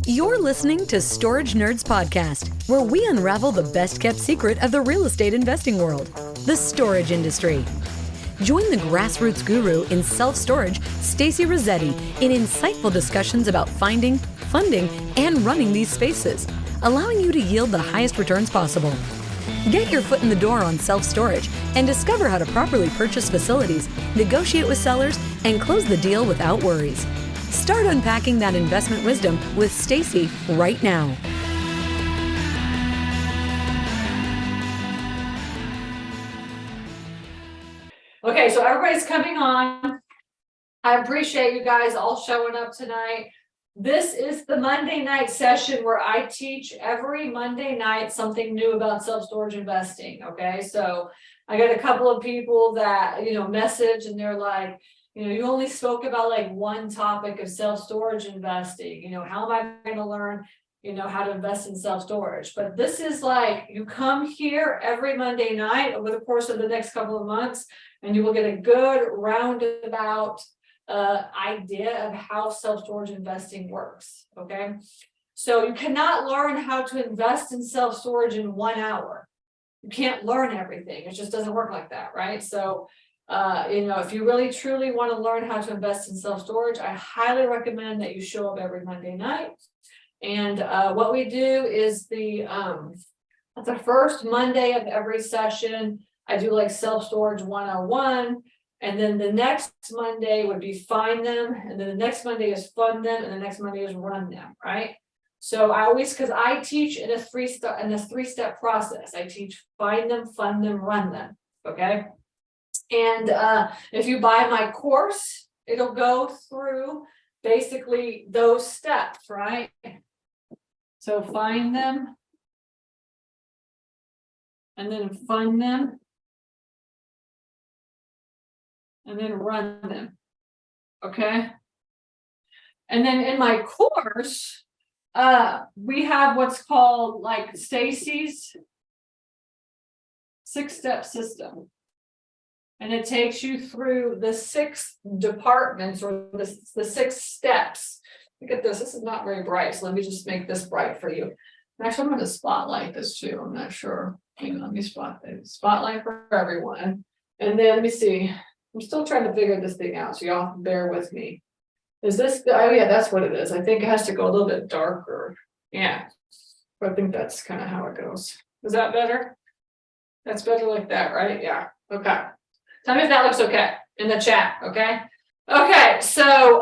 You're listening to Storage Nerds Podcast, where we unravel the best-kept secret of the real estate investing world, the storage industry. Join the grassroots guru in self-storage, Stacy Rossetti, in insightful discussions about finding, funding, and running these spaces, allowing you to yield the highest returns possible. Get your foot in the door on self-storage and discover how to properly purchase facilities, negotiate with sellers, and close the deal without worries. Start unpacking that investment wisdom with Stacy right now. Okay, so everybody's coming on. I appreciate you guys all showing up tonight. This is the Monday night session where I teach every Monday night something new about self-storage investing. Okay, so I got a couple of people that, message and they're like, you only spoke about like one topic of self-storage investing. How am I going to learn, how to invest in self-storage? But this is like, you come here every Monday night over the course of the next couple of months, and you will get a good roundabout idea of how self-storage investing works. Okay. So you cannot learn how to invest in self-storage in 1 hour. You can't learn everything. It just doesn't work like that. Right. So if you really truly want to learn how to invest in self-storage, I highly recommend that you show up every Monday night. And what we do is the first Monday of every session, I do like self-storage 101. And then the next Monday would be find them. And then the next Monday is fund them. And the next Monday is run them. Right. So because I teach in a three-step process. I teach find them, fund them, run them. Okay. And if you buy my course, it'll go through basically those steps, right? So find them, and then fund them, and then run them, okay? And then in my course, we have what's called like Stacy's 6-step system. And it takes you through the 6 departments or the 6 steps. Look at this. This is not very bright. So let me just make this bright for you. Actually, I'm going to spotlight this too. I'm not sure. Hang on, let me spotlight for everyone. And then let me see. I'm still trying to figure this thing out. So y'all bear with me. Is this? Oh yeah, that's what it is. I think it has to go a little bit darker. Yeah. But I think that's kind of how it goes. Is that better? That's better like that, right? Yeah. Okay. Tell me if that looks okay in the chat, okay? Okay, so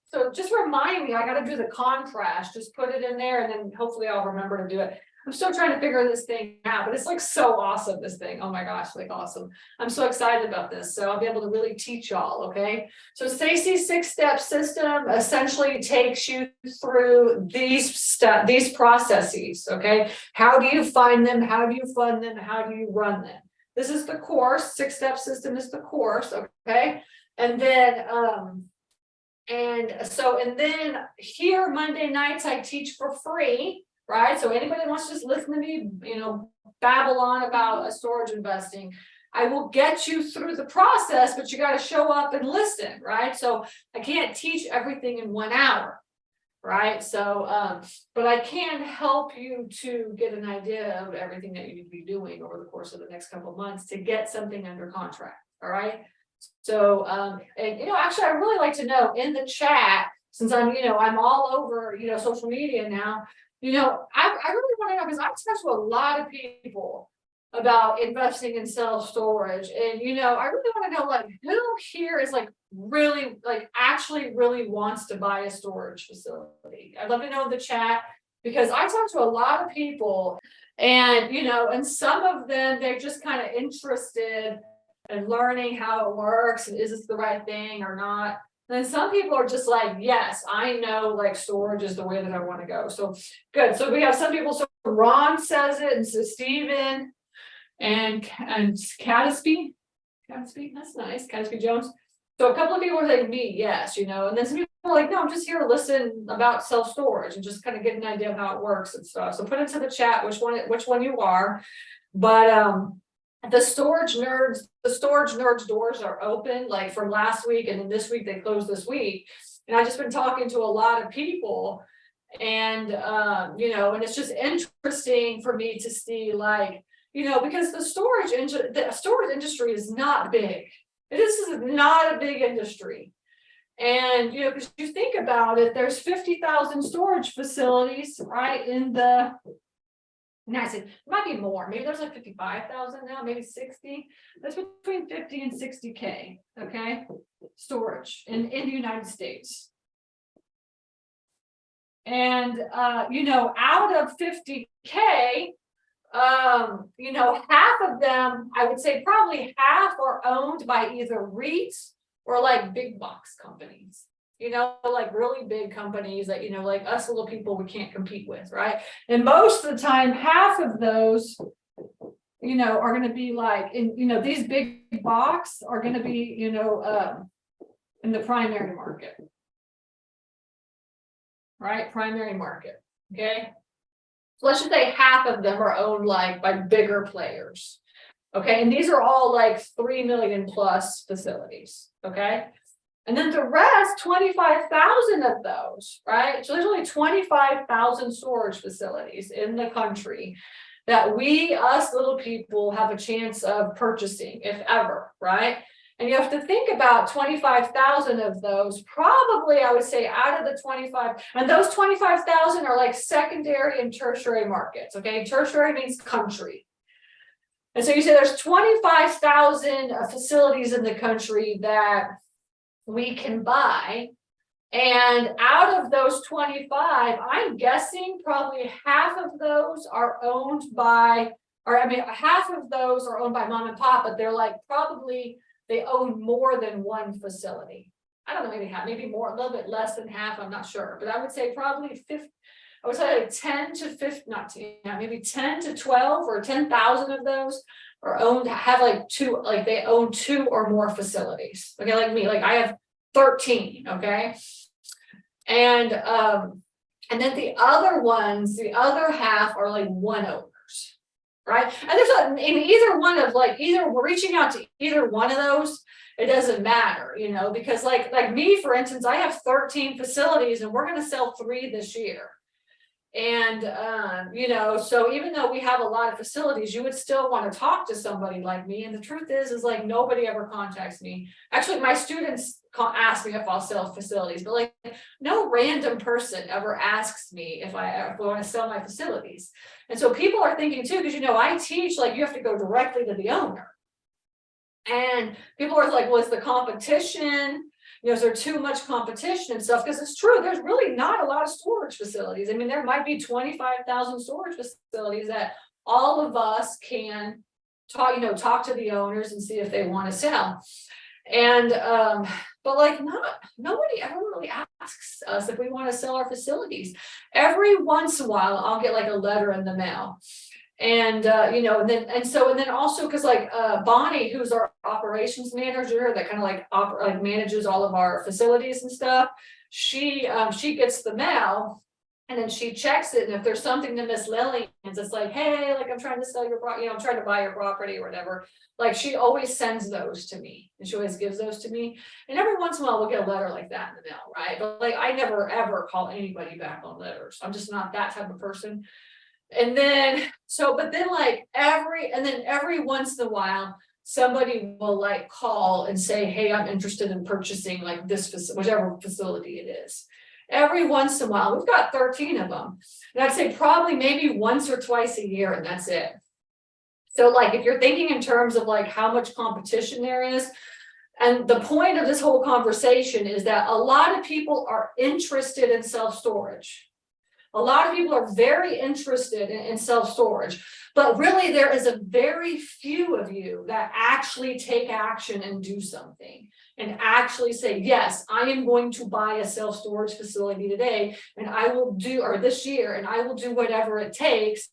so just remind me, I gotta do the contrast, just put it in there and then hopefully I'll remember to do it. I'm still trying to figure this thing out, but it's like so awesome, this thing. Oh my gosh, like awesome. I'm so excited about this. So I'll be able to really teach y'all, okay? So Stacy's 6-step system essentially takes you through these processes, okay? How do you find them? How do you fund them? How do you run them? This is the course. 6-step system is the course, okay? And then, and then here Monday nights I teach for free, right? So anybody that wants to just listen to me, babble on about a storage investing, I will get you through the process, but you got to show up and listen, right? So I can't teach everything in 1 hour. Right. So, but I can help you to get an idea of everything that you need to be doing over the course of the next couple of months to get something under contract. All right. So, and actually, I really like to know in the chat, since I'm all over, social media now, I really want to know because I've talked to a lot of people about investing in self-storage, and I really want to know like who here is like really like actually really wants to buy a storage facility. I'd love to know in the chat because I talk to a lot of people, and and some of them they're just kind of interested in learning how it works and is this the right thing or not. And then some people are just like, yes, I know like storage is the way that I want to go. So good. So we have some people. So Ron says it, and so Steven. And Catasby, that's nice. Catasby Jones. So a couple of people are saying me, yes, and then some people are like, no, I'm just here to listen about self-storage and just kind of get an idea of how it works and stuff. So put into the chat which one you are. But the storage nerds doors are open, like from last week, and then this week they closed this week. And I've just been talking to a lot of people, and and it's just interesting for me to see, like, because the storage industry is not big. This is not a big industry. And because you think about it, there's 50,000 storage facilities, right, in the United States. It might be more. Maybe there's like 55,000 now, maybe 60. That's between 50 and 60K, okay, storage in the United States. And out of 50K, half of them, I would say probably half are owned by either REITs or like big box companies, like really big companies that, like us little people we can't compete with, right? And most of the time, half of those, are going to be like, these big box are going to be, in the primary market. Right, primary market. Okay, so let's just say half of them are owned like by bigger players. Okay, and these are all like 3 million plus facilities. Okay, and then the rest, 25,000 of those, right? So there's only 25,000 storage facilities in the country that us little people have a chance of purchasing, if ever, right? And you have to think about 25,000 of those, probably I would say out of the 25, and those 25,000 are like secondary and tertiary markets, okay? Tertiary means country. And so you say there's 25,000 facilities in the country that we can buy. And out of those 25, I'm guessing probably half of those are owned by, half of those are owned by mom and pop, but they're like probably, they own more than one facility. I don't know, maybe more, a little bit less than half, I'm not sure. But I would say probably 50, I would say like 10 to 50, maybe 10 to 12 or 10,000 of those are owned, have like two, like they own 2 or more facilities. Okay, like me, like I have 13, okay? And then the other ones, the other half are like one owner. Right. And there's in either one of either we're reaching out to either one of those, it doesn't matter, because like me, for instance, I have 13 facilities and we're going to sell 3 this year. And, so even though we have a lot of facilities, you would still want to talk to somebody like me. And the truth is like nobody ever contacts me. Actually, my students ask me if I'll sell facilities, but like no random person ever asks me if I want to sell my facilities. And so people are thinking too, because, I teach, like you have to go directly to the owner. And people are like, well, is the competition? Is there too much competition and stuff? Because it's true, there's really not a lot of storage facilities. I mean, there might be 25,000 storage facilities that all of us can talk to the owners and see if they want to sell. And but like nobody ever really asks us if we want to sell our facilities. Every once in a while, I'll get like a letter in the mail. And and then also because like Bonnie, who's our operations manager that kind of like manages all of our facilities and stuff, she gets the mail and then she checks it, and if there's something to Miss Lillian's, it's like, hey, like I'm trying to sell your property, I'm trying to buy your property or whatever. Like she always sends those to me, and she always gives those to me. And every once in a while we'll get a letter like that in the mail, right? But like I never ever call anybody back on letters. I'm just not that type of person. And then every once in a while, somebody will like call and say, hey, I'm interested in purchasing like this, whichever facility it is. Every once in a while, we've got 13 of them. And I'd say probably maybe once or twice a year, and that's it. So like, if you're thinking in terms of like how much competition there is, and the point of this whole conversation is that a lot of people are interested in self-storage. A lot of people are very interested in self-storage, but really there is a very few of you that actually take action and do something and actually say, yes, I am going to buy a self-storage facility today, and I will do, or this year, and I will do whatever it takes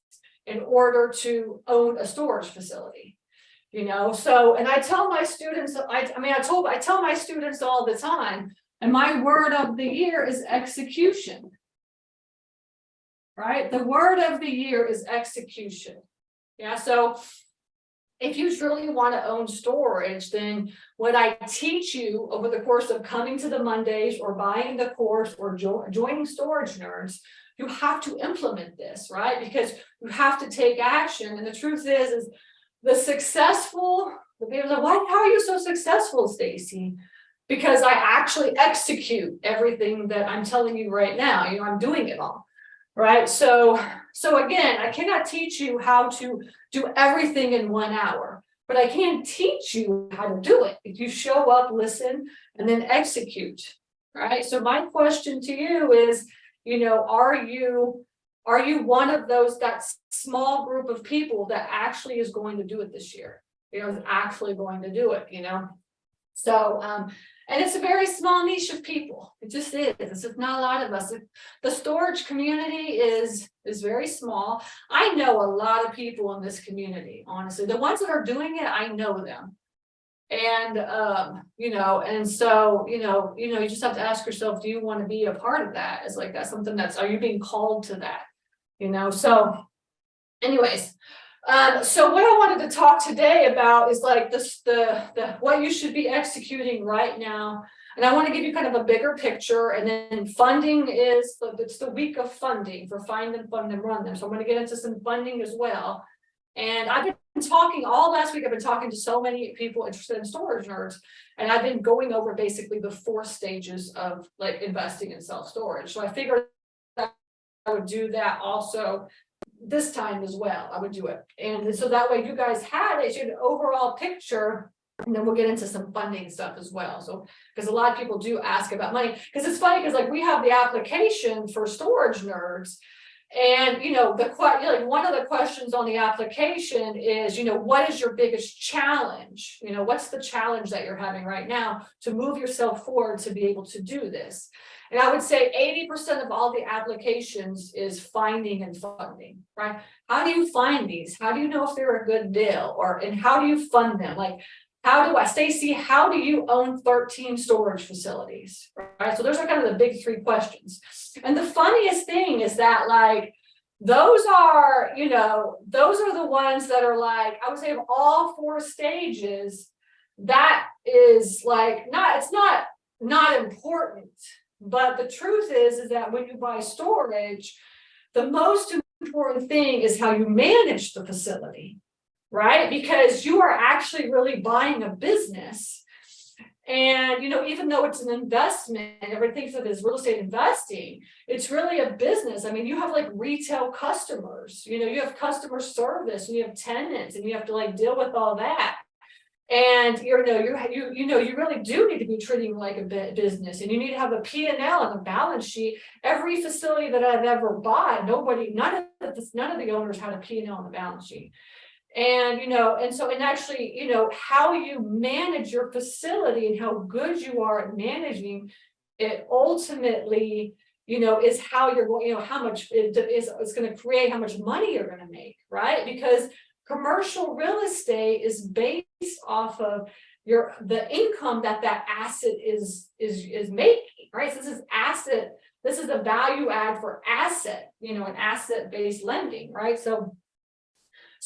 in order to own a storage facility. So, and I tell my students, I tell my students all the time, and my word of the year is execution. Right? The word of the year is execution. Yeah. So if you truly want to own storage, then what I teach you over the course of coming to the Mondays or buying the course or joining Storage Nerds, you have to implement this, right? Because you have to take action. And the truth is the people are like, how are you so successful, Stacy? Because I actually execute everything that I'm telling you right now. I'm doing it all. Right. So again, I cannot teach you how to do everything in 1 hour, but I can teach you how to do it. If you show up, listen, and then execute. Right. So my question to you is, are you one of those, that small group of people that actually is going to do it this year? Is actually going to do it, So, and it's a very small niche of people. It just is. It's just not a lot of us. The storage community is very small. I know a lot of people in this community, honestly. The ones that are doing it, I know them. And and so, you just have to ask yourself, do you want to be a part of that? Is like that's something are you being called to that? So anyways. So what I wanted to talk today about is like the what you should be executing right now. And I want to give you kind of a bigger picture. And then funding it's the week of funding for Find Them, Fund Them, Run Them. So I'm going to get into some funding as well. And I've been talking all last week. I've been talking to so many people interested in Storage Nerds. And I've been going over basically the 4 stages of like investing in self-storage. So I figured that I would do that also this time as well. I would do it. And so that way you guys had an overall picture, and then we'll get into some funding stuff as well. So, because a lot of people do ask about money, because it's funny, because like we have the application for Storage Nerds, and one of the questions on the application is, what is your biggest challenge? What's the challenge that you're having right now to move yourself forward to be able to do this? And I would say 80% of all the applications is finding and funding, right? How do you find these? How do you know if they're a good deal? And how do you fund them? Like, Stacy, how do you own 13 storage facilities, right? So those are kind of the big 3 questions. And the funniest thing is that like, those are the ones that are like, I would say of all 4 stages, that is like, it's not important. But the truth is that when you buy storage, the most important thing is how you manage the facility, right? Because you are actually really buying a business. And, even though it's an investment, everybody thinks of it as real estate investing, it's really a business. I mean, you have like retail customers, you have customer service, and you have tenants, and you have to like deal with all that. And you really do need to be treating like a business, and you need to have a P&L and a balance sheet. Every facility that I've ever bought, none of the owners had a P&L and a balance sheet. And actually, how you manage your facility and how good you are at managing it ultimately, is how you're going, how much it's going to create, how much money you're going to make, right? Because commercial real estate is based off of the income that asset is making, right? So this is a value add for asset, an asset-based lending, right? So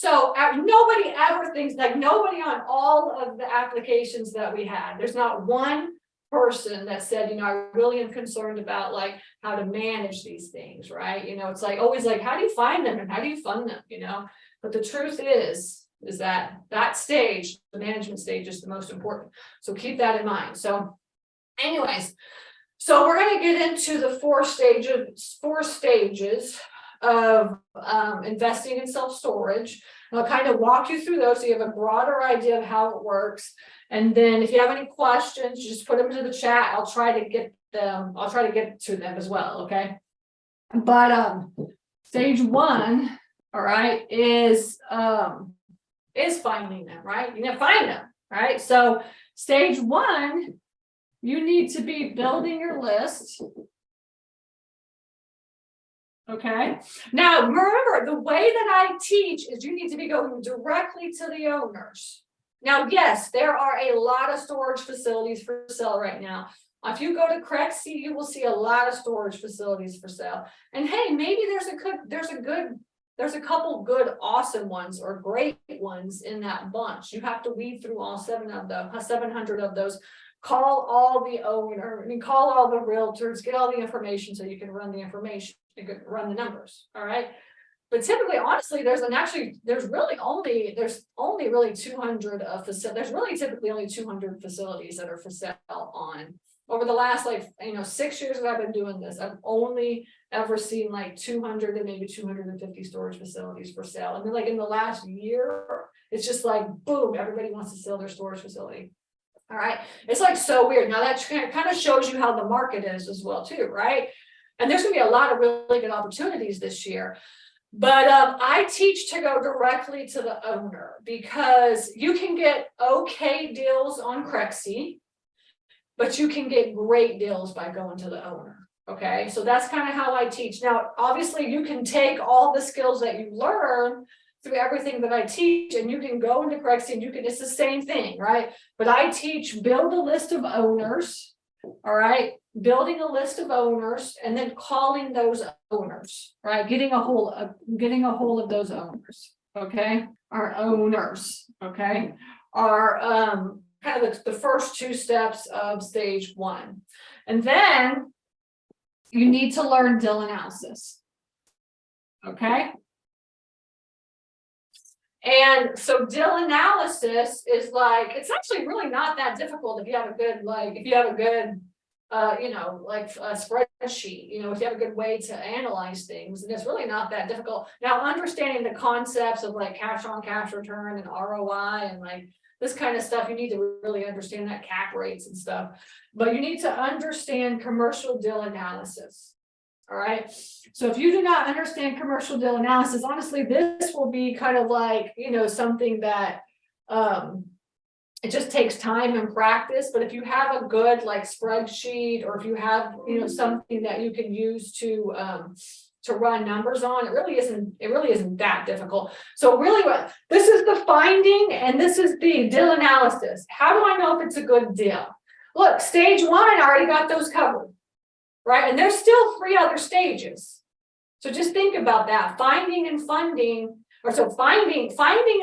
nobody ever thinks, like nobody on all of the applications that we had, there's not one person that said, I really am concerned about like how to manage these things, right? It's like always like, how do you find them and how do you fund them, But the truth is that stage, the management stage, is the most important. So keep that in mind. So anyways, so we're going to get into the 4 stages of investing in self-storage. And I'll kind of walk you through those so you have a broader idea of how it works. And then if you have any questions, just put them into the chat. I'll try to get to them as well. Okay. But stage 1, all right, is finding them, right? You need to find them, right? So stage 1, you need to be building your list. Okay. Now, remember, the way that I teach is you need to be going directly to the owners. Now, yes, there are a lot of storage facilities for sale right now. If you go to Crexy, you will see a lot of storage facilities for sale. And hey, maybe there's a good there's a couple good, awesome ones or great ones in that bunch. You have to weed through all 700 of those. Call all the owner, call all the realtors, get all the information so you can run the information, you can run the numbers. All right. But typically, honestly, there's only really 200 of facilities. There's really typically only 200 facilities that are for sale on. Over the last 6 years that I've been doing this, I've only ever seen like 200 to maybe 250 storage facilities for sale. And then like in the last year, it's just like boom, everybody wants to sell their storage facility. All right. It's like so weird. Now that kind of shows you how the market is as well, too, right? And there's gonna be a lot of really good opportunities this year. But I teach to go directly to the owner because you can get okay deals on Crexie, but you can get great deals by going to the owner. Okay, so that's kind of how I teach. Now, obviously, you can take all the skills that you learn through everything that I teach, and you can go into Crexie and it's the same thing, right? But I teach build a list of owners, all right? Building a list of owners and then calling those owners, right? Getting a hold of those owners, okay? Our owners, okay? Are kind of the first two steps of stage one. And then you need to learn deal analysis, okay? And so deal analysis is like, it's actually really not that difficult if you have a good, a spreadsheet, if you have a good way to analyze things, and it's really not that difficult. Now, understanding the concepts of like cash on cash return and ROI and like this kind of stuff, you need to really understand that cap rates and stuff, but you need to understand commercial deal analysis. All right. So if you do not understand commercial deal analysis, honestly, this will be kind of like, something that it just takes time and practice. But if you have a good like spreadsheet, or if you have, something that you can use to run numbers on, it really isn't that difficult. So really this is the finding and this is the deal analysis. How do I know if it's a good deal? Look, stage one, I already got those covered. Right. And there's still 3 other stages. So just think about that. Finding and funding, finding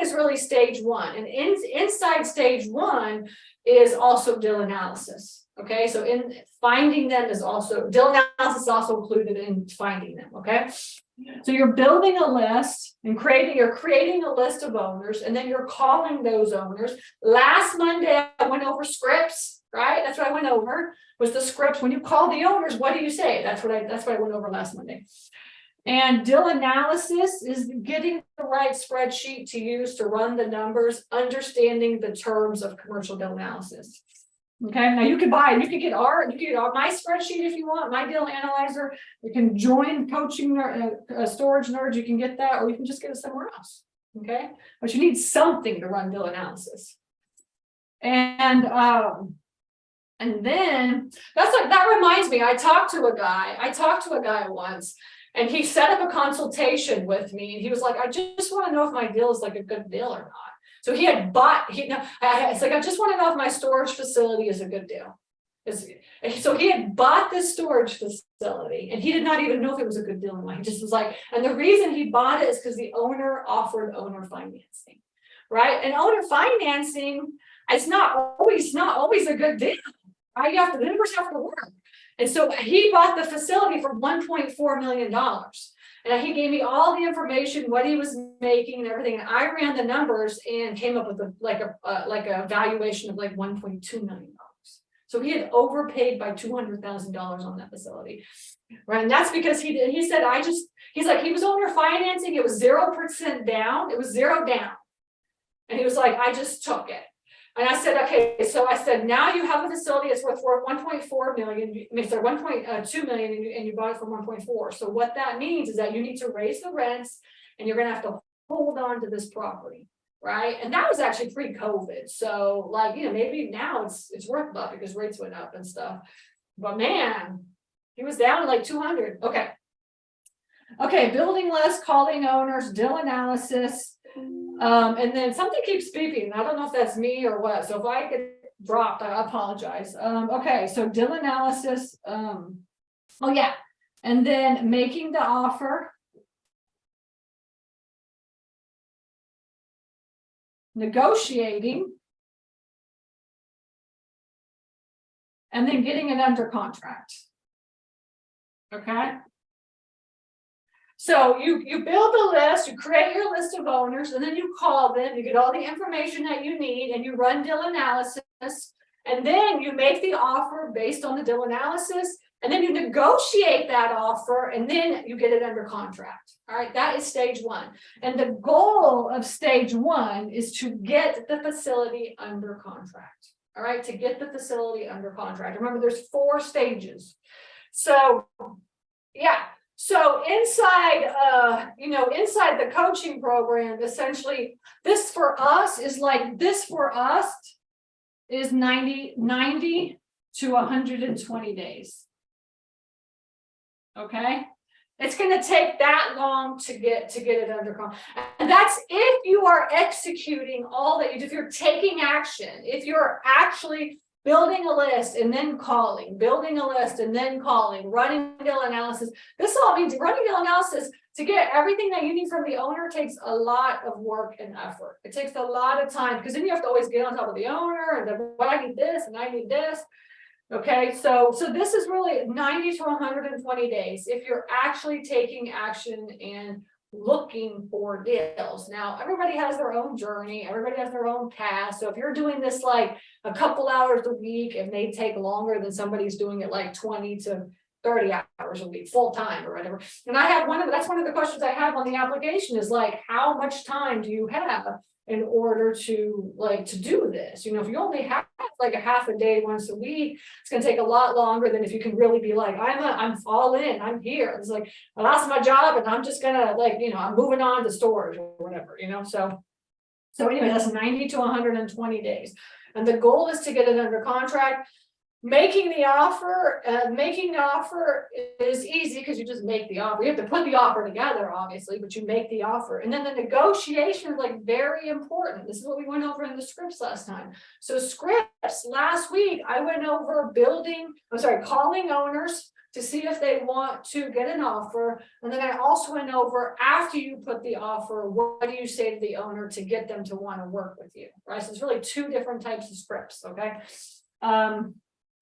is really stage one. And inside stage one is also deal analysis. Okay. So in finding them is also deal analysis is also included in finding them. Okay. So you're building a list and you're creating a list of owners, and then you're calling those owners. Last Monday, I went over scripts, right? That's what I went over. Was the scripts. When you call the owners, what do you say? That's what I went over last Monday. And deal analysis is getting the right spreadsheet to use to run the numbers, understanding the terms of commercial deal analysis. Okay, now you can get my spreadsheet if you want, my deal analyzer. You can join coaching storage nerds, you can get that, or you can just get it somewhere else. Okay, but you need something to run deal analysis. And then that reminds me, I talked to a guy once, and he set up a consultation with me, and he was like, I just want to know if my deal is like a good deal or not. So he had it's like, I just want to know if my storage facility is a good deal. So he had bought this storage facility, and he did not even know if it was a good deal or not. He just was like, and the reason he bought it is because the owner offered owner financing, right? And owner financing, it's not always a good deal. Right? The numbers have to work. And so he bought the facility for $1.4 million. And he gave me all the information, what he was making and everything. And I ran the numbers and came up with a valuation of like $1.2 million. So he had overpaid by $200,000 on that facility. Right. And that's because he was owner financing. It was 0% down. It was 0 down. And he was like, I just took it. And I said, okay, so I said, now you have a facility that's worth 1.4 million, 1.2 million, and you bought it for 1.4. So what that means is that you need to raise the rents, and you're going to have to hold on to this property, right? And that was actually pre-COVID. So maybe now it's worth a lot because rates went up and stuff. But man, he was down to like 200. Okay, building list, calling owners, deal analysis. And then something keeps beeping. I don't know if that's me or what. So if I get dropped, I apologize. Okay, so deal analysis. And then making the offer. negotiating, and then getting it under contract. Okay. So you build the list, you create your list of owners, and then you call them, you get all the information that you need, and you run deal analysis, and then you make the offer based on the deal analysis, and then you negotiate that offer, and then you get it under contract. All right, that is stage one. And the goal of stage one is to get the facility under contract. All right, to get the facility under contract. Remember, there's 4 stages. So, yeah. So inside, inside the coaching program, essentially, this for us is 90 to 120 days. Okay. It's going to take that long to get it under control. And that's if you are executing all that you do, if you're taking action, if you're actually building a list and then calling, building a list and then calling, running deal analysis. This all means running deal analysis to get everything that you need from the owner takes a lot of work and effort. It takes a lot of time because then you have to always get on top of the owner and well, I need this and I need this. Okay, so this is really 90 to 120 days if you're actually taking action and looking for deals. Now, everybody has their own journey, everybody has their own path. So if you're doing this like a couple hours a week, it may take longer than somebody's doing it like 20 to 30 hours a week, full time or whatever. And I have that's one of the questions I have on the application is like, how much time do you have in order to do this? You know, if you only have like a half a day once a week, it's going to take a lot longer than if you can really be like, I'm all in, I'm here. It's like, I lost my job and I'm just gonna I'm moving on to storage or whatever, So anyway, that's 90 to 120 days. And the goal is to get it under contract. Making the offer is easy because you just make the offer. You have to put the offer together, obviously, but you make the offer. And then the negotiation is very important. This is what we went over in the scripts last time. So scripts, last week, I went over calling owners to see if they want to get an offer. And then I also went over after you put the offer, what do you say to the owner to get them to want to work with you, right? So it's really 2 different types of scripts, okay?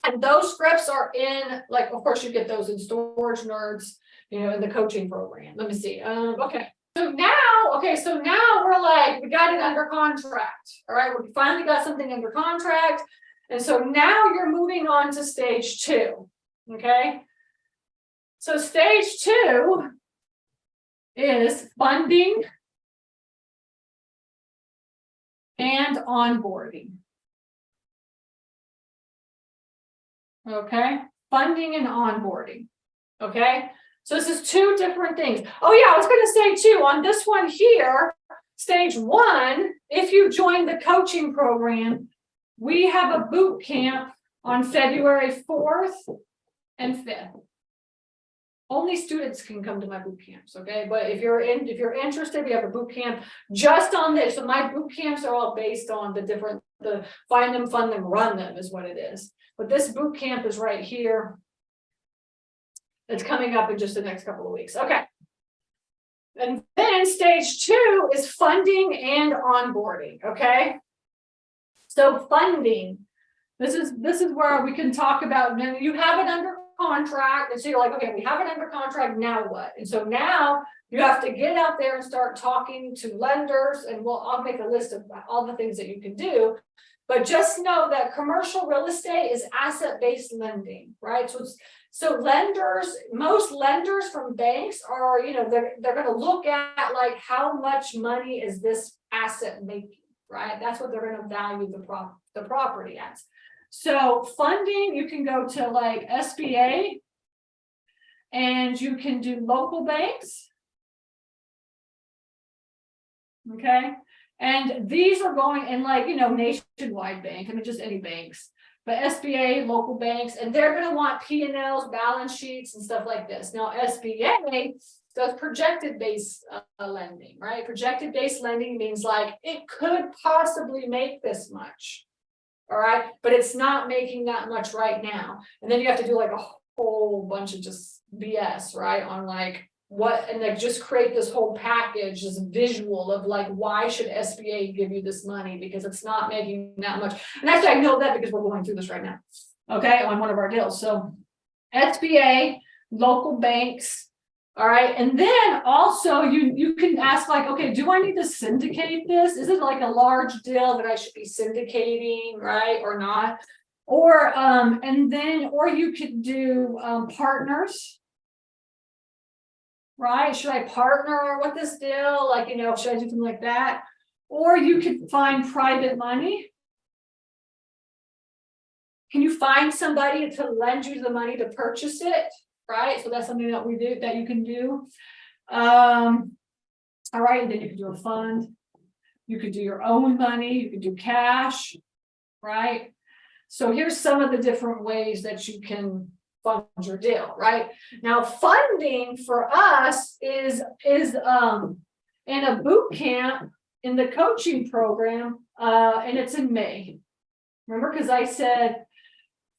And those scripts are in, of course, you get those in Storage Nerds, in the coaching program. Let me see. Okay. So now we're we got it under contract. All right. We finally got something under contract. And so now you're moving on to stage 2. Okay. So stage 2 is funding and onboarding. Okay, funding and onboarding. Okay, so this is 2 different things. Oh yeah, I was going to say too, on this one here, stage 1, if you join the coaching program, we have a boot camp on February 4th and 5th. Only students can come to my boot camps, okay? But if you're interested, we have a boot camp just on this. So my boot camps are all based on the find them, fund them, run them is what it is. But this boot camp is right here. It's coming up in just the next couple of weeks. Okay. And then stage 2 is funding and onboarding. Okay. So funding. This is where we can talk about, you have it under contract. And so you're like, okay, we have it under contract. Now what? And so now you have to get out there and start talking to lenders. And I'll make a list of all the things that you can do. But just know that commercial real estate is asset-based lending, right? So most lenders from banks are, they're going to look at how much money is this asset making, right? That's what they're going to value the property as. So funding, you can go to SBA, and you can do local banks. Okay. And these are going in nationwide bank, just any banks, but SBA, local banks, and they're going to want P&Ls, balance sheets, and stuff like this. Now, SBA does projected based lending, right? Projected based lending means it could possibly make this much, all right? But it's not making that much right now. And then you have to do a whole bunch of just BS, right? On and like just create this whole package, this visual of like, why should SBA give you this money? Because it's not making that much. And actually, I know that because we're going through this right now. Okay, on one of our deals. So SBA, local banks. All right. And then also you can ask like, okay, do I need to syndicate this? Is it like a large deal that I should be syndicating, right? Or not? Or or you could do partners. Right? Should I partner with this deal? Like, should I do something like that? Or you could find private money. Can you find somebody to lend you the money to purchase it? Right? So that's something that we do, that you can do. All right, and then you can do a fund. You could do your own money, you could do cash, right? So here's some of the different ways that you can fund your deal, right? Now, funding for us is in a boot camp in the coaching program, and it's in May. Remember, because I said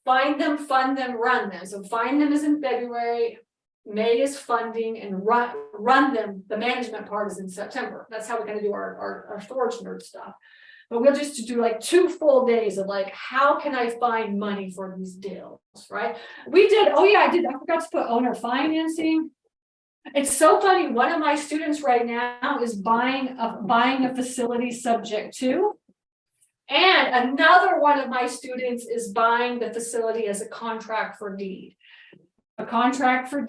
find them, fund them, run them. So find them is in February, May is funding, and run them. The management part is in September. That's how we're going to do our storage nerd stuff. But we'll just do like 2 full days of like, how can I find money for these deals, right? We did, I forgot to put owner financing. It's so funny. One of my students right now is buying a facility subject to, and another one of my students is buying the facility as a contract for deed. A contract for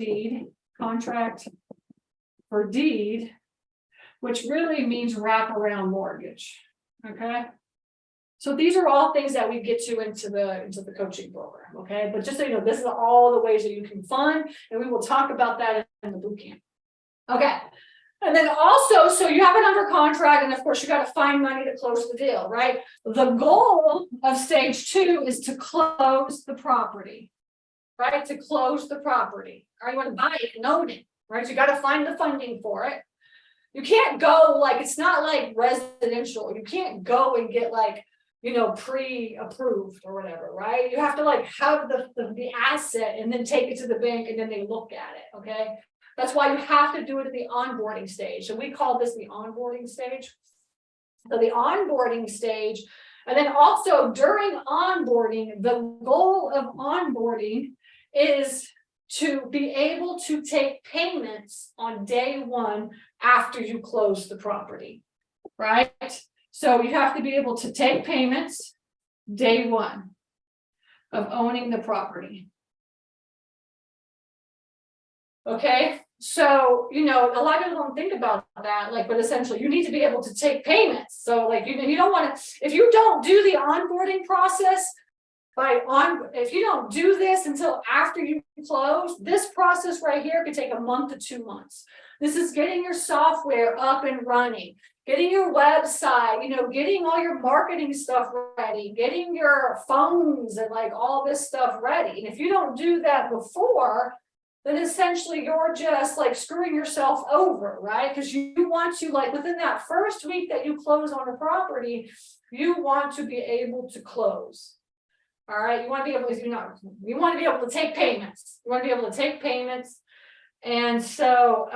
deed, which really means wraparound mortgage. Okay. So these are all things that we get you into the coaching program. Okay. But just so you know, this is all the ways that you can fund, and we will talk about that in the boot camp. Okay. And then also, so you have it under contract, and of course you got to find money to close the deal, right? The goal of stage 2 is to close the property, right? To close the property. All right, you want to buy it and own it, right? So you got to find the funding for it. You can't go like, it's not like residential. You can't go and get like, pre-approved or whatever, right? You have to like have the asset and then take it to the bank, and then they look at it. Okay. That's why you have to do it at the onboarding stage. So we call this the onboarding stage. So the onboarding stage, and then also during onboarding, the goal of onboarding is to be able to take payments on day 1 after you close the property, right? So you have to be able to take payments day 1 of owning the property. Okay, so, a lot of people don't think about that, like, but essentially you need to be able to take payments. So like, you don't want to, if you don't do the onboarding process, if you don't do this until after you close, this process right here could take a month to 2 months. This is getting your software up and running, getting your website, getting all your marketing stuff ready, getting your phones and like all this stuff ready. And if you don't do that before, then essentially you're just like screwing yourself over, right? Because you want to, like, within that first week that you close on a property, you want to be able to close. All right, you want to be able to take payments. You want to be able to take payments. And so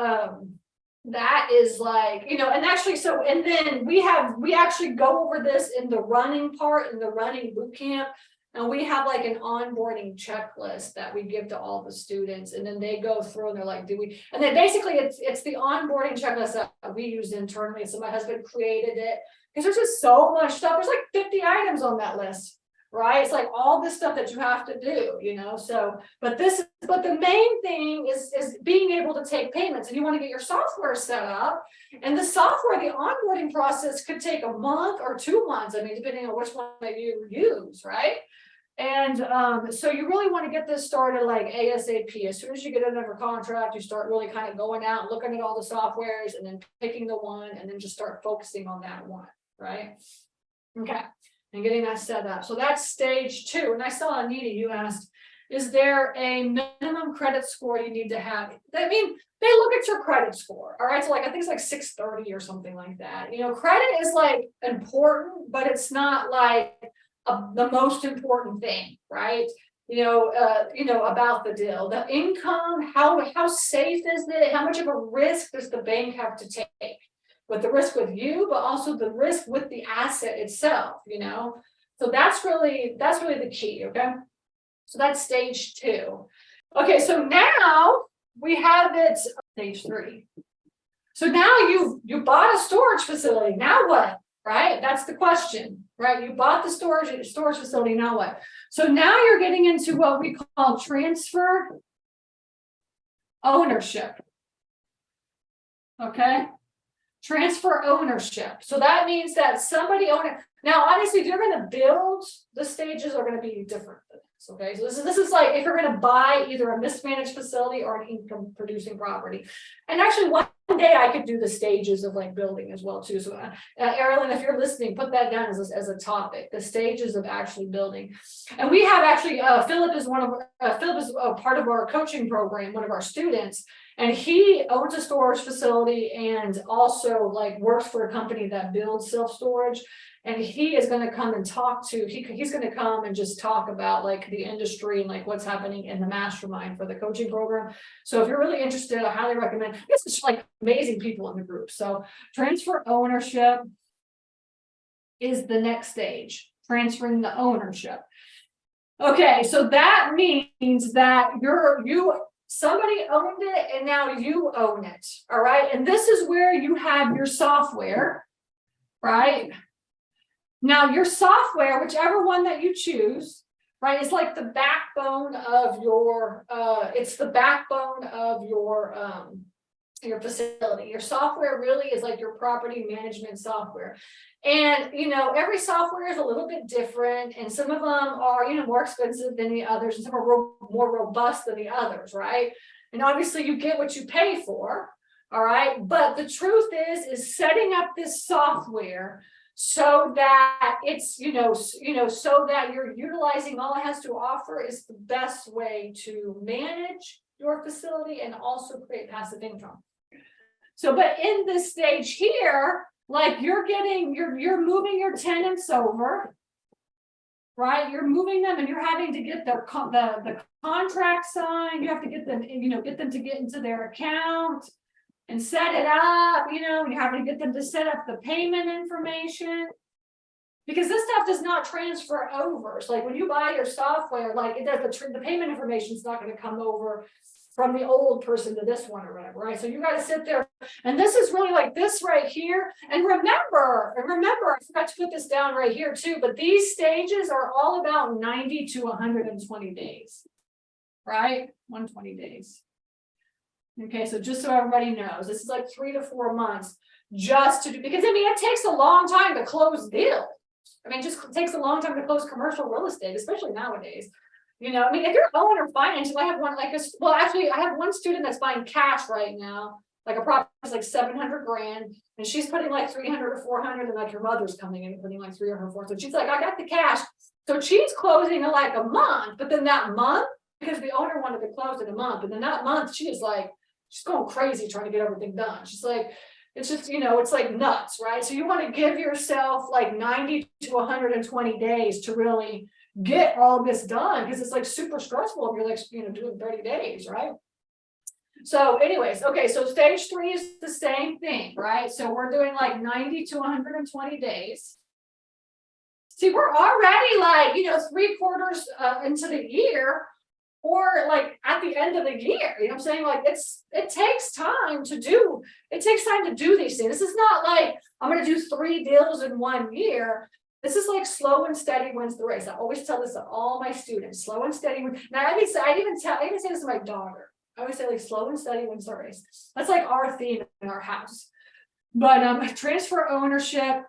that is like, and actually, and then we actually go over this in the running part, in the running boot camp. And we have like an onboarding checklist that we give to all the students, and then they go through and they're like, and then basically it's the onboarding checklist that we use internally. So my husband created it because there's just so much stuff. There's like 50 items on that list, right? It's like all this stuff that you have to do, so, but the main thing is being able to take payments, and you want to get your software set up, and the onboarding process could take a month or 2 months. I mean, depending on which one that you use, right? And so you really want to get this started like ASAP. As soon as you get it under contract, you start really kind of going out and looking at all the softwares, and then picking the one, and then just start focusing on that one, right? Okay. And getting that set up. So that's stage 2. And I saw Anita, you asked, is there a minimum credit score you need to have? I mean, they look at your credit score. All right. So like, I think it's like 630 or something like that. Credit is like important, but it's not like the most important thing, right? about the deal, the income, how safe is it? How much of a risk does the bank have to take? With the risk with you, but also the risk with the asset itself, So that's really the key, okay? So that's stage 2. Okay, so now we have it stage 3. So now you bought a storage facility. Now what? Right? That's the question, right? You bought the storage facility. Now what? So now you're getting into what we call transfer ownership. Okay? Transfer ownership. So that means that somebody own it. Now, obviously, if you're going to build, the stages are going to be different than this. Okay, so this is like if you're going to buy either a mismanaged facility or an income producing property. And actually, one day I could do the stages of like building as well too. So, Erilyn, if you're listening, put that down as a topic: the stages of actually building. And we have actually Philip is part of our coaching program, one of our students. And he owns a storage facility and also like works for a company that builds self-storage. And he is going to come and he's going to come and just talk about like the industry and like what's happening in the mastermind for the coaching program. So if you're really interested, I highly recommend. This is like amazing people in the group. So transfer ownership is the next stage, transferring the ownership. Okay, so that means that somebody owned it and now you own it. All right. And this is where you have your software, right? Now your software, whichever one that you choose, right, is like the backbone of your, your facility. Your software really is like your property management software. And, every software is a little bit different. And some of them are, more expensive than the others. And some are more robust than the others, right? And obviously you get what you pay for, all right? But the truth is setting up this software so that it's, so that you're utilizing all it has to offer is the best way to manage your facility and also create passive income. So, but in this stage here, like you're moving your tenants over, right? You're moving them and you're having to get the contract signed. You have to get them, get them to get into their account and set it up, you have to get them to set up the payment information. Because this stuff does not transfer over. So like when you buy your software, like it does the payment information is not going to come over from the old person to this one or whatever, right? So you got to sit there, and this is really like this right here. And remember, I forgot to put this down right here too, but these stages are all about 90 to 120 days, right? 120 days. Okay, so just so everybody knows, this is like 3 to 4 months just to do, because it takes a long time to close deals. It just takes a long time to close commercial real estate, especially nowadays. If you're owner financial, I have one I have one student that's buying cash right now, like a property is like $700,000, and she's putting like 300 or 400, and like her mother's coming in and putting like 3 or 4. So she's like, I got the cash. So she's closing in like a month, but then that month, because the owner wanted to close in a month, and then that month she's going crazy trying to get everything done. She's like, it's just, it's like nuts, right? So you want to give yourself like 90 to 120 days to really get all this done, because it's like super stressful if you're like, doing 30 days, right? So anyways, okay, so stage 3 is the same thing, right? So we're doing like 90 to 120 days. See, we're already like, 3/4 into the year, or like at the end of the year, I'm saying? Like it takes time to do these things. This is not like I'm going to do 3 deals in 1 year. This is like slow and steady wins the race. I always tell this to all my students, slow and steady. Now I even say this to my daughter. I always say like slow and steady wins the race. That's like our theme in our house. But transfer ownership,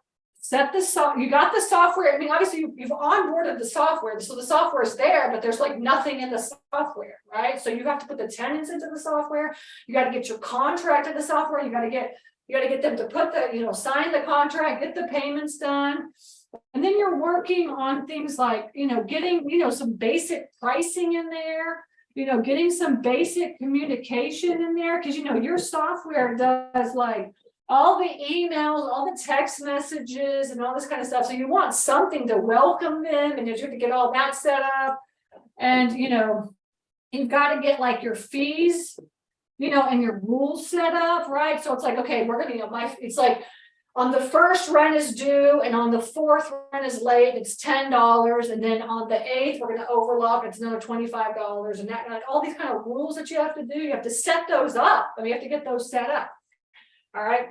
you got the software. Obviously you've onboarded the software. So the software is there, but there's like nothing in the software, right? So you have to put the tenants into the software. You got to get your contract in the software. You got to get them to put sign the contract, get the payments done. And then you're working on things like, getting, some basic pricing in there, getting some basic communication in there. Because, your software does like all the emails, all the text messages and all this kind of stuff. So you want something to welcome them, and you have to get all that set up. And, you've got to get like your fees, and your rules set up, right? So it's like, okay, we're gonna, it's like on the first rent is due, and on the fourth rent is late, it's $10, and then on the 8th, we're gonna overlock, it's another $25, and that, all these kind of rules that you have to do, you have to set those up. I mean, you have to get those set up. All right.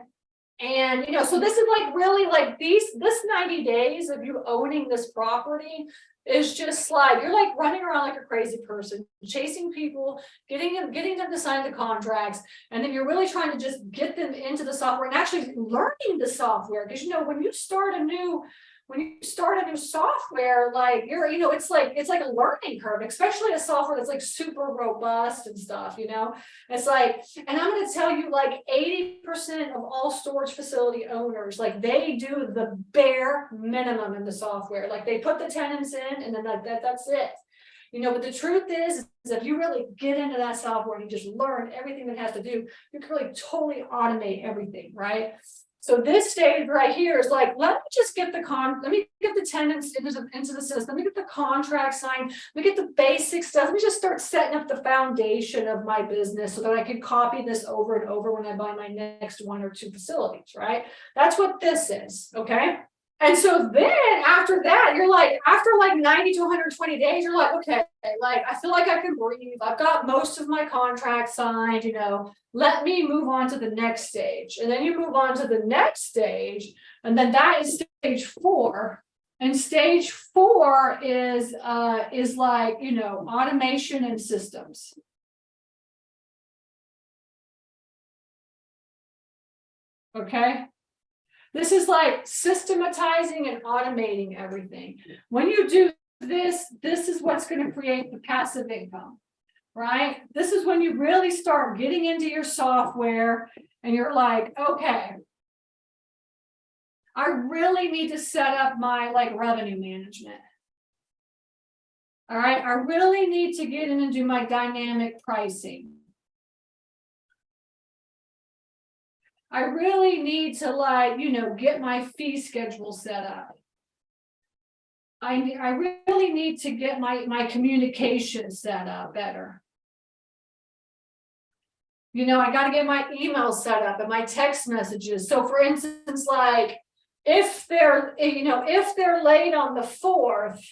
And, so this is like really like this 90 days of you owning this property is just like, you're like running around like a crazy person, chasing people, getting them to sign the contracts. And then you're really trying to just get them into the software and actually learning the software. Because, when you start a new software, like it's like a learning curve, especially a software that's like super robust and stuff, it's like, and I'm going to tell you, like 80% of all storage facility owners, like they do the bare minimum in the software. Like they put the tenants in and then that's it. But the truth is if you really get into that software and you just learn everything that has to do, you can really totally automate everything, right? So this stage right here is like, let me get the tenants into the system. Let me get the contract signed. Let me get the basic stuff. Let me just start setting up the foundation of my business so that I can copy this over and over when I buy my next 1 or 2 facilities, right? That's what this is, okay? And so then after that, you're like, after like 90 to 120 days, you're like, okay, like I feel like I can breathe. I've got most of my contracts signed, let me move on to the next stage. And then you move on to the next stage, and then that is stage 4. And stage 4 is like, automation and systems. Okay. This is like systematizing and automating everything. When you do this is what's going to create the passive income, right? This is when you really start getting into your software and you're like, okay, I really need to set up my like revenue management. All right, I really need to get in and do my dynamic pricing. I really need to like, get my fee schedule set up. I really need to get my communication set up better. I got to get my email set up and my text messages. So for instance, like if they're late on the 4th,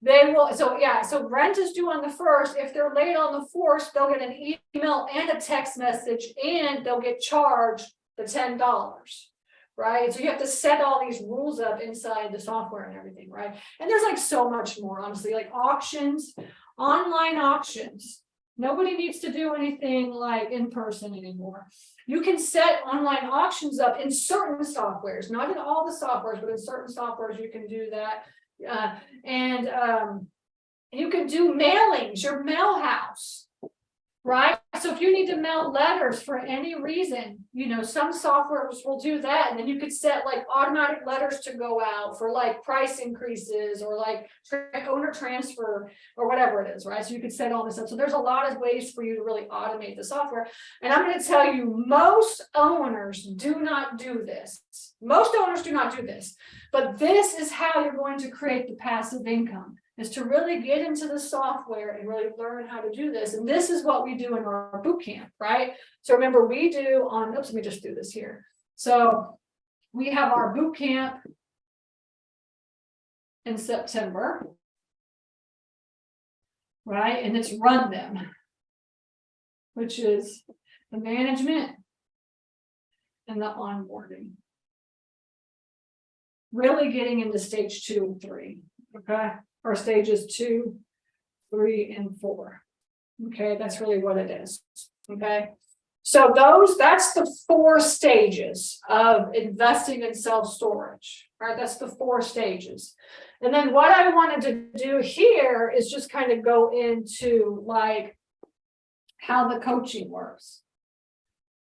they will, so rent is due on the 1st. If they're late on the 4th, they'll get an email and a text message, and they'll get charged the $10, right? So you have to set all these rules up inside the software and everything, right? And there's like so much more, honestly, like auctions, online auctions. Nobody needs to do anything like in person anymore. You can set online auctions up in certain softwares, not in all the softwares, but in certain softwares you can do that. And you can do mailings, your mail house, right? So if you need to mail letters for any reason, some softwares will do that. And then you could set like automatic letters to go out for like price increases or like owner transfer or whatever it is, right? So you could set all this up. So there's a lot of ways for you to really automate the software. And I'm going to tell you, most owners do not do this. Most owners do not do this. But this is how you're going to create the passive income, is to really get into the software and really learn how to do this. And this is what we do in our boot camp, right? So remember, we do on, let me just do this here. So we have our boot camp in September, right? And it's run them, which is the management and the onboarding. Really getting into stage 2 and 3, okay? Or stages 2, 3, and 4. Okay, that's really what it is. Okay, so that's the 4 stages of investing in self-storage. All right, that's the 4 stages. And then what I wanted to do here is just kind of go into like how the coaching works.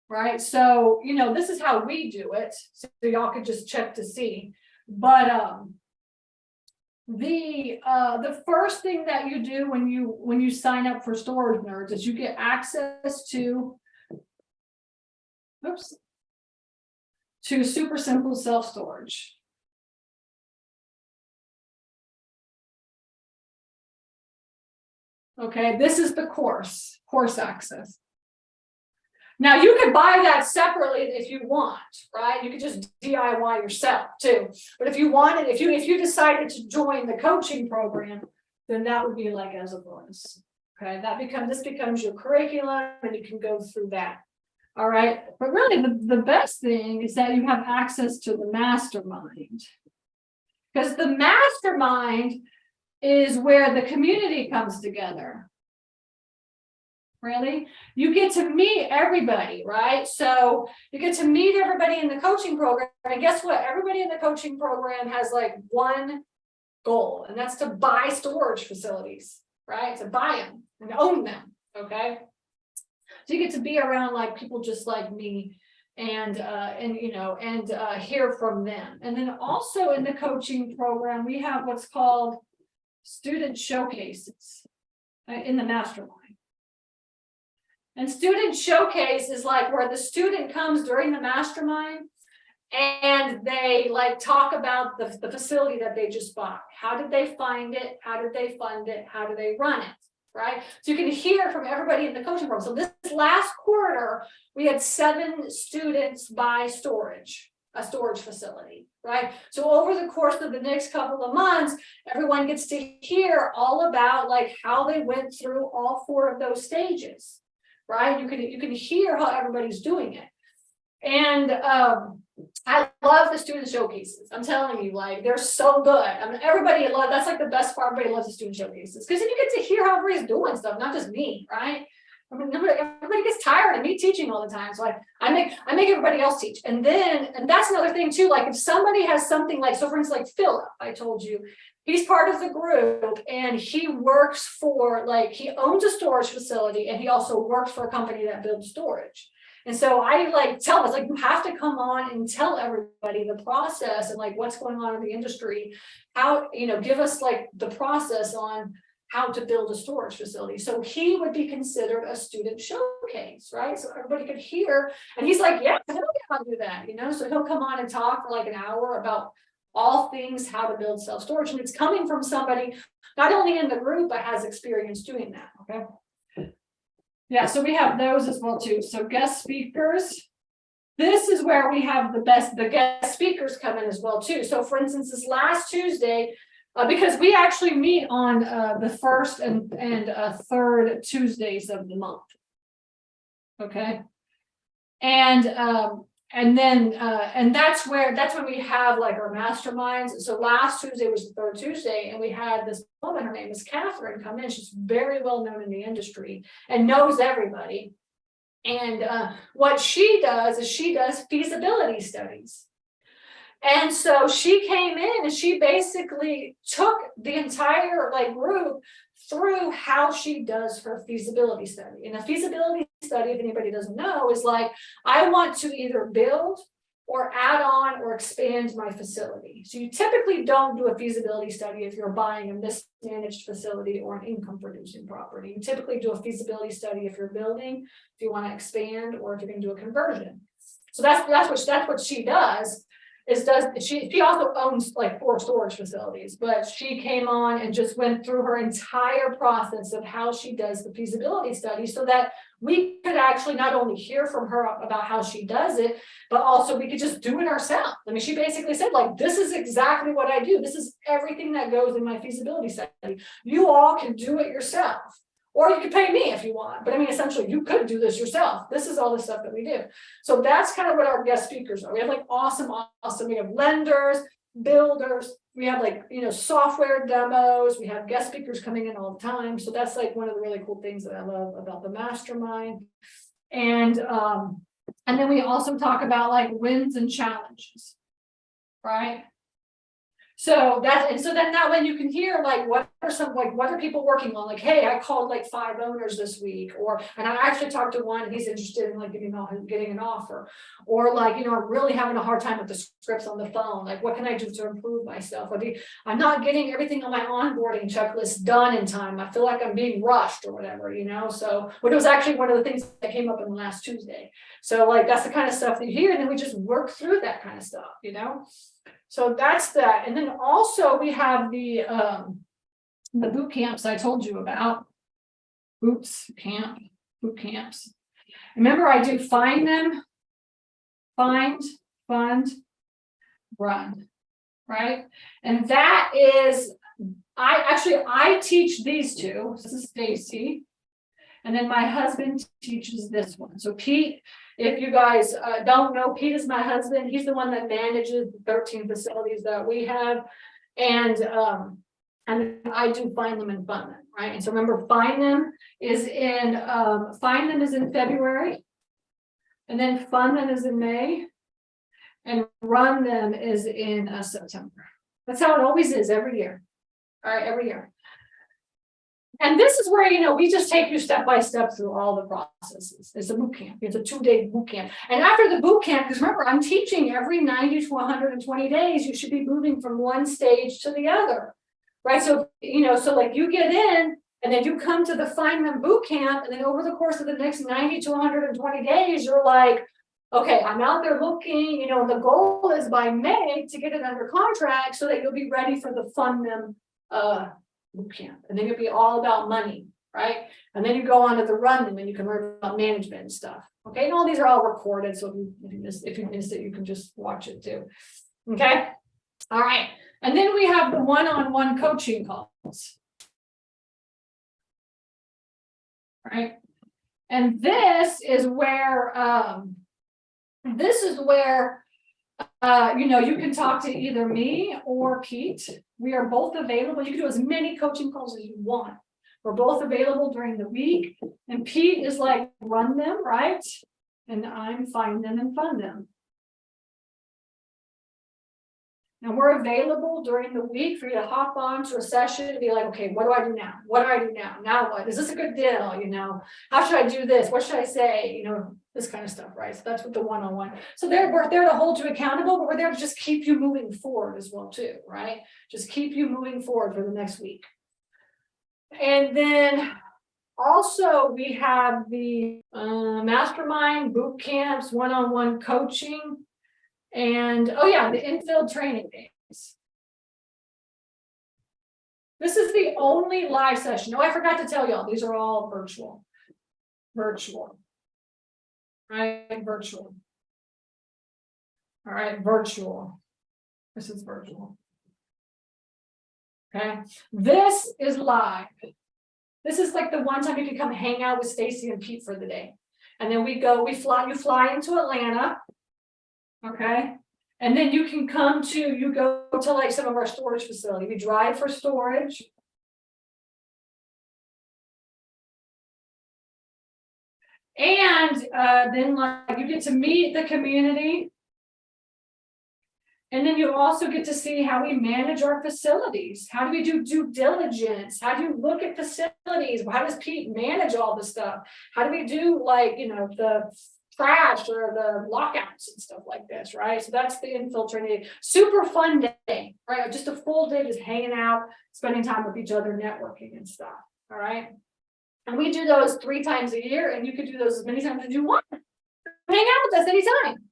Right, so this is how we do it, so y'all could just check to see. But the first thing that you do when you sign up for Storage Nerds is you get access to super simple self-storage. Okay, this is the course access. Now you could buy that separately if you want, right? You could just DIY yourself too. But if you wanted, if you decided to join the coaching program, then that would be like as a bonus. Okay, this becomes your curriculum and you can go through that. All right, but really the best thing is that you have access to the mastermind. Because the mastermind is where the community comes together. Really, you get to meet everybody, right? So you get to meet everybody in the coaching program, and guess what? Everybody in the coaching program has like one goal, and that's to buy storage facilities, right? To buy them and own them. Okay, so you get to be around like people just like me, and hear from them. And then also in the coaching program, we have what's called student showcases in the mastermind. And student showcase is like where the student comes during the mastermind and they like talk about the facility that they just bought. How did they find it? How did they fund it? How do they run it? Right? So you can hear from everybody in the coaching program. So this last quarter, we had 7 students buy a storage facility, right? So over the course of the next couple of months, everyone gets to hear all about like how they went through all 4 of those stages. Right, you can hear how everybody's doing it, and I love the student showcases. I'm telling you, like they're so good. I mean, everybody loves. That's like the best part. Everybody loves the student showcases because then you get to hear how everybody's doing stuff, not just me, right? I mean, everybody gets tired of me teaching all the time, so I make everybody else teach, and that's another thing too. Like if somebody has something like, so for instance, like Philip, I told you. He's part of the group and he works for, like, he owns a storage facility and he also works for a company that builds storage. And so I like tell us, like, you have to come on and tell everybody the process and like what's going on in the industry, how, give us like the process on how to build a storage facility. So he would be considered a student showcase, right? So everybody could hear, and he's like, yeah, I don't know how to do that, so he'll come on and talk for like an hour about all things how to build self-storage, and it's coming from somebody not only in the group but has experience doing that. Okay, yeah, so we have those as well too. So guest speakers, this is where we have the guest speakers come in as well too. So for instance, this last Tuesday, because we actually meet on the first and third Tuesdays of the month. Okay, and that's when we have like our masterminds. So last Tuesday was the third Tuesday, and we had this woman, her name is Catherine, come in. She's very well known in the industry and knows everybody. And what she does is she does feasibility studies. And so she came in and she basically took the entire like group through how she does her feasibility study. And a feasibility study, if anybody doesn't know, is like, I want to either build or add on or expand my facility. So you typically don't do a feasibility study if you're buying a mismanaged facility or an income producing property. You typically do a feasibility study if you're building, if you want to expand, or if you're going to do a conversion. So that's what she does. She also owns like 4 storage facilities, but she came on and just went through her entire process of how she does the feasibility study so that we could actually not only hear from her about how she does it, but also we could just do it ourselves. I mean, she basically said, like, this is exactly what I do. This is everything that goes in my feasibility study. You all can do it yourself. Or you could pay me if you want. But I mean, essentially, you could do this yourself. This is all the stuff that we do. So that's kind of what our guest speakers are. We have like awesome. We have lenders, builders. We have like, software demos. We have guest speakers coming in all the time. So that's like one of the really cool things that I love about the mastermind. And then we also talk about like wins and challenges, right? So then that way you can hear like what are people working on? Like, hey, I called like 5 owners this week, and I actually talked to one and he's interested in like getting an offer, or like, I'm really having a hard time with the scripts on the phone. Like, what can I do to improve myself? I'm not getting everything on my onboarding checklist done in time. I feel like I'm being rushed or whatever, So, which was actually one of the things that came up in the last Tuesday. So like, that's the kind of stuff that you hear, and then we just work through that kind of stuff, So that's that. And then also we have the boot camps I told you about. boot camps. Remember, I do find them, find, fund, run, right? And that is, I teach these two. This is Stacy. And then my husband teaches this one. So Pete, if you guys don't know, Pete is my husband. He's the one that manages the 13 facilities that we have. And I do find them and fund them, right? And so remember, find them is in February. And then fund them is in May. And run them is in September. That's how it always is every year. All right, every year. And this is where, we just take you step by step through all the processes. It's a boot camp. It's a 2-day boot camp. And after the boot camp, because remember, I'm teaching every 90 to 120 days, you should be moving from one stage to the other, right? So, so like you get in and then you come to the Find Them boot camp. And then over the course of the next 90 to 120 days, you're like, okay, I'm out there looking, the goal is by May to get it under contract so that you'll be ready for the Fund Them boot camp. And then you'll be all about money, right? And then you go on to the Run Them and you can learn about management and stuff. Okay, and all these are all recorded, so if you missed it, you can just watch it too. Okay, all right. And then we have the one-on-one coaching calls. Right? And this is where you can talk to either me or Pete. We are both available. You can do as many coaching calls as you want. We're both available during the week. And Pete is like, run them, right? And I'm find them and fund them. Now we're available during the week for you to hop on to a session and be like, okay, what do I do now? What do I do now? Now what? Is this a good deal? How should I do this? What should I say? This kind of stuff, right? So that's what the one-on-one. So we're there to hold you accountable, but we're there to just keep you moving forward as well too, right? Just keep you moving forward for the next week. And then also we have the mastermind, boot camps, one-on-one coaching. And the infield training days. This is the only live session. Oh, I forgot to tell y'all, these are all virtual. Right, virtual. All right, virtual. This is virtual. Okay, this is live. This is like the one time you can come hang out with Stacy and Pete for the day. And then you fly into Atlanta. Okay. And then you go to like some of our storage facility. We drive for storage. And then like you get to meet the community. And then you also get to see how we manage our facilities. How do we do due diligence? How do you look at facilities? How does Pete manage all this stuff? How do we do like, the trash or the lockouts and stuff like this, right? So that's the infiltrating. Super fun day, right? Just a full day just hanging out, spending time with each other, networking and stuff. All right. And we do those 3 times a year, and you can do those as many times as you want. Hang out with us anytime.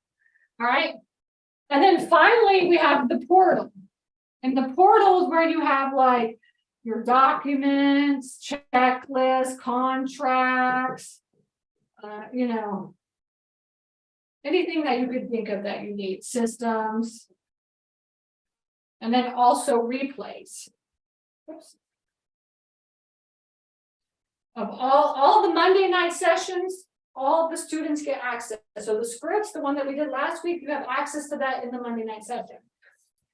All right. And then finally we have the portal. And the portal is where you have like your documents, checklists, contracts, anything that you could think of that you need, systems, and then also replays. Oops. Of all the Monday night sessions, all of the students get access. So the scripts, the one that we did last week, you have access to that in the Monday night session.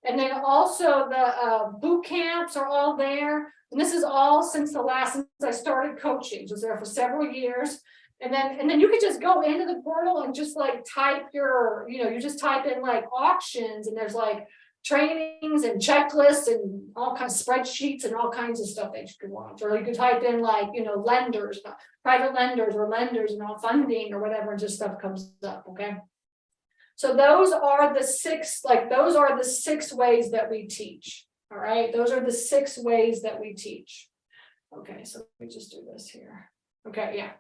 And then also the boot camps are all there. And this is all since I started coaching. So it's there for several years. And then you could just go into the portal and just like type you just type in like auctions, and there's like trainings and checklists and all kinds of spreadsheets and all kinds of stuff that you could watch. Or you could type in like, lenders, private lenders or lenders and all funding or whatever, and just stuff comes up. Okay. So those are the 6 ways that we teach. All right. Those are the 6 ways that we teach. Okay. So let me just do this here. Okay. Yeah.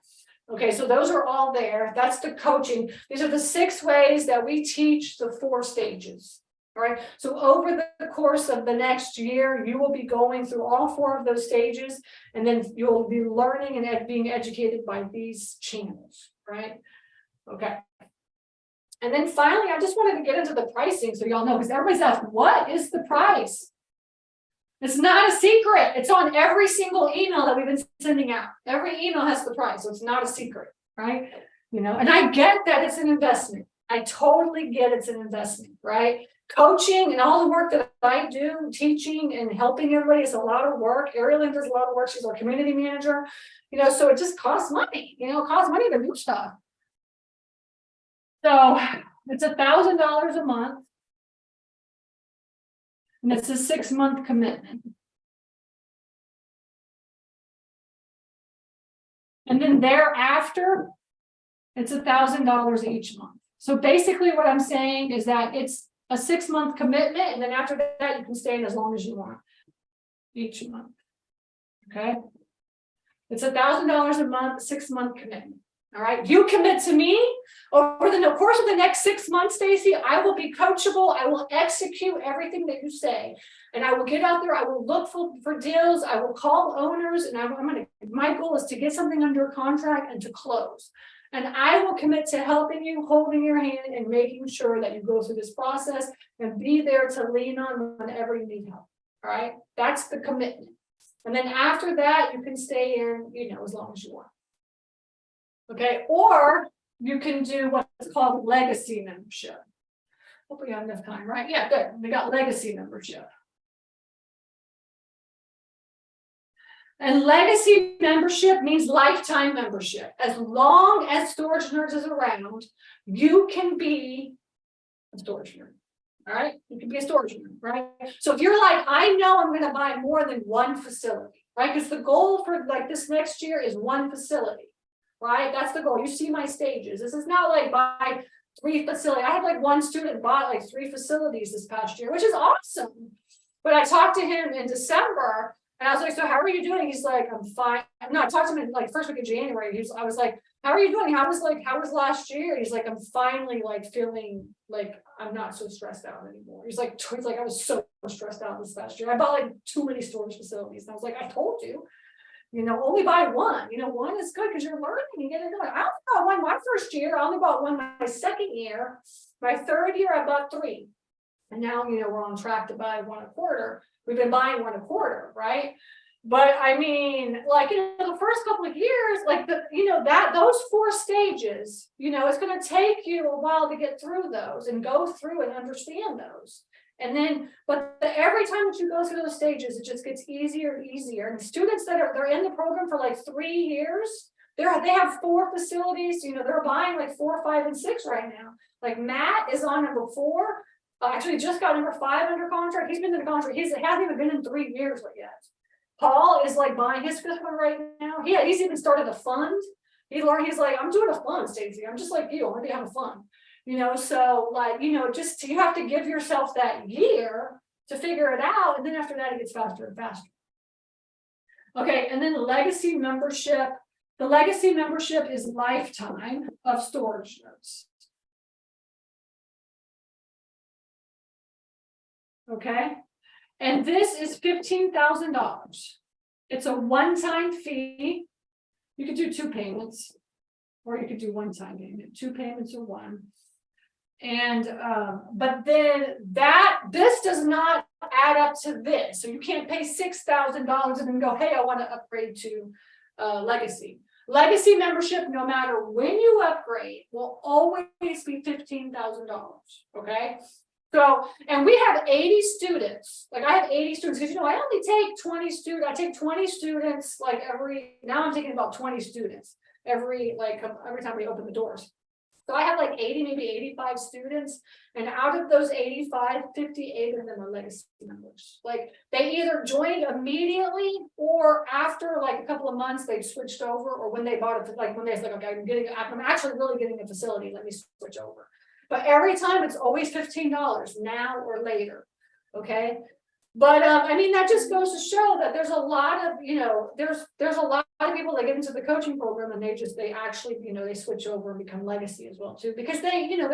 Okay, so those are all there. That's the coaching. These are the 6 ways that we teach the 4 stages. All right, so over the course of the next year, you will be going through all 4 of those stages, and then you'll be learning and being educated by these channels, right? Okay. And then finally, I just wanted to get into the pricing so y'all know, because everybody's asked, what is the price? It's not a secret. It's on every single email that we've been sending out. Every email has the price, so it's not a secret, right? You know, and I get that it's an investment. I totally get it's an investment, right? Coaching and all the work that I do, teaching and helping everybody is a lot of work. Ariel does a lot of work. She's our community manager, you know, so it just costs money, you know, it costs money to do stuff. So it's $1,000 a month. And it's a 6-month commitment. And then thereafter, it's $1,000 each month. So basically what I'm saying is that it's a 6-month commitment, and then after that, you can stay in as long as you want each month. Okay. It's $1,000 a month, 6-month commitment. All right. You commit to me over the course of the next 6 months, Stacy. I will be coachable. I will execute everything that you say. And I will get out there. I will look for deals. I will call owners, and my goal is to get something under contract and to close. And I will commit to helping you, holding your hand, and making sure that you go through this process and be there to lean on whenever you need help. All right. That's the commitment. And then after that, you can stay in, you know, as long as you want. Okay. Or you can do what's called legacy membership. Hope we have enough time, right? Yeah, good. We got legacy membership. And legacy membership means lifetime membership. As long as Storage Nerds is around, you can be a storage nerd. All right, you can be a storage nerd, right? So if you're like, I know I'm going to buy more than one facility, right? Because the goal for like this next year is one facility, right? That's the goal. You see my stages. This is not like buy 3 facilities. I had like one student bought like 3 facilities this past year, which is awesome. But I talked to him in December. And I was like, so how are you doing? He's like, I'm fine. No, I talked to him in like first week of January. I was like, how are you doing? How was last year? He's like, I'm finally like feeling like I'm not so stressed out anymore. He's like, I was so stressed out this last year. I bought like too many storage facilities. And I was like, I told you, you know, only buy one. You know, one is good because you're learning and getting it. I only bought one my first year. I only bought one my second year. My third year, I bought 3. And now, you know, we're on track to buy 1 a quarter. We've been buying 1 a quarter, right? But I mean, like, you know, the first couple of years, like those 4 stages, you know, it's going to take you a while to get through those and go through and understand those. And then, but every time that you go through those stages, it just gets easier and easier. And students that they're in the program for like 3 years, they have 4 facilities, you know, they're buying like 4, 5, and 6 right now. Like Matt is on number 4. Actually just got number 5 under contract. He's been in the contract. He hasn't even been in 3 years yet. Paul is like buying his 5th one right now. He's even started a fund. He's like, I'm doing a fund, Stacy. I'm just like you. I'm going to have a fund. You know, so like, you know, just you have to give yourself that year to figure it out. And then after that, it gets faster and faster. Okay. And then the legacy membership. The legacy membership is lifetime of Storage Nerds. Okay. And this is $15,000. It's a one-time fee. You could do 2 payments, or you could do one-time payment. 2 payments or 1. And but then this does not add up to this. So you can't pay $6,000 and then go, hey, I want to upgrade to legacy. Legacy membership, no matter when you upgrade, will always be $15,000. Okay. So, and we have 80 students. Like I have 80 students because, you know, I only take 20 students. I take 20 students like now I'm taking about 20 students every time we open the doors. So I have like 80, maybe 85 students. And out of those 85, 58 of them are legacy members. Like they either joined immediately or after like a couple of months, they switched over, or when they bought it, like when they said, okay, I'm actually really getting a facility, let me switch over. But every time it's always $15 now or later. Okay. But I mean, that just goes to show that there's a lot of, you know, there's a lot of people that get into the coaching program and they actually, you know, they switch over and become legacy as well too, because they, you know,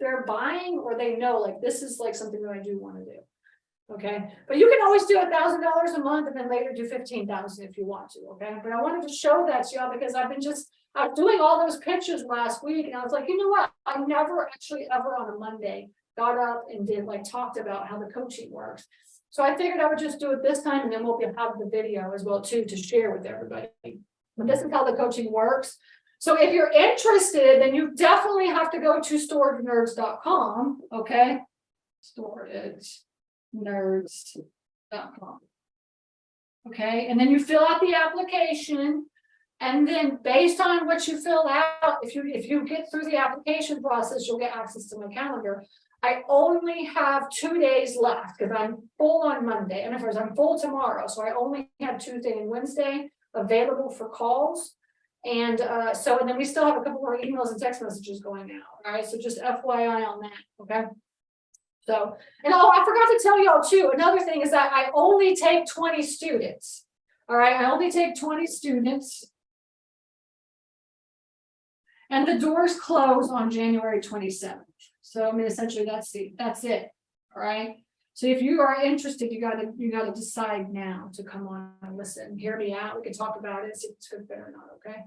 they're buying or they know like this is like something that I do want to do. Okay, but you can always do $1,000 a month and then later do 15,000 if you want to. Okay, but I wanted to show that to y'all because I was doing all those pitches last week and I was like, you know what? I never actually ever on a Monday got up and talked about how the coaching works. So I figured I would just do it this time and then we'll have the video as well too to share with everybody. But this is how the coaching works. So if you're interested, then you definitely have to go to storagenerds.com. Okay, storagenerds.com. Okay, and then you fill out the application. And then based on what you fill out, if you get through the application process, you'll get access to my calendar. I only have 2 days left because I'm full on Monday. And of course, I'm full tomorrow. So I only have Tuesday and Wednesday available for calls. And and then we still have a couple more emails and text messages going out. All right. So just FYI on that. Okay. So, and I forgot to tell y'all too, another thing is that I only take 20 students. All right. I only take 20 students. And the doors close on January 27th. So I mean, essentially that's it. All right. So if you are interested, you gotta decide now to come on and listen, hear me out. We can talk about it, see if it's good fit or not. Okay.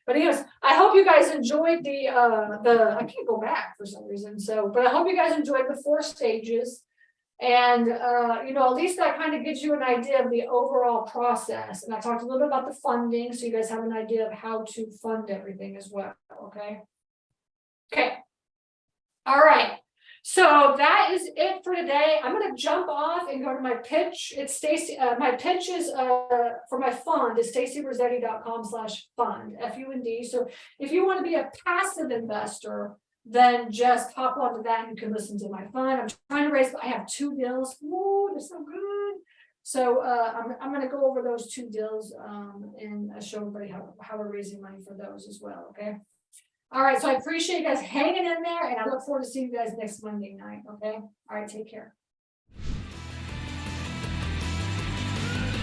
But anyways, I hope you guys enjoyed the I can't go back for some reason. So, but I hope you guys enjoyed the 4 stages. And at least that kind of gives you an idea of the overall process. And I talked a little bit about the funding, so you guys have an idea of how to fund everything as well. Okay. All right. So that is it for today. I'm going to jump off and go to my pitch. It's Stacy. My pitch is for my fund is stacyrossetti.com/fund, FUND. So if you want to be a passive investor, then just hop onto that and you can listen to my fund. I'm trying to raise, I have 2 deals. Ooh, they're so good. So I'm going to go over those 2 deals and show everybody how we're raising money for those as well. Okay. All right. So I appreciate you guys hanging in there and I look forward to seeing you guys next Monday night. Okay. All right. Take care.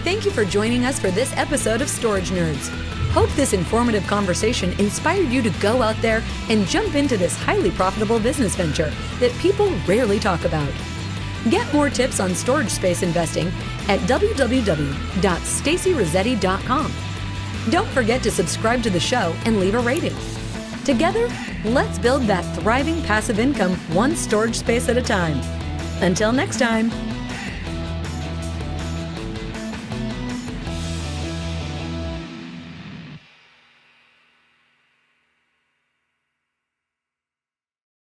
Thank you for joining us for this episode of Storage Nerds. Hope this informative conversation inspired you to go out there and jump into this highly profitable business venture that people rarely talk about. Get more tips on storage space investing at www.stacyrossetti.com. Don't forget to subscribe to the show and leave a rating. Together, let's build that thriving passive income one storage space at a time. Until next time.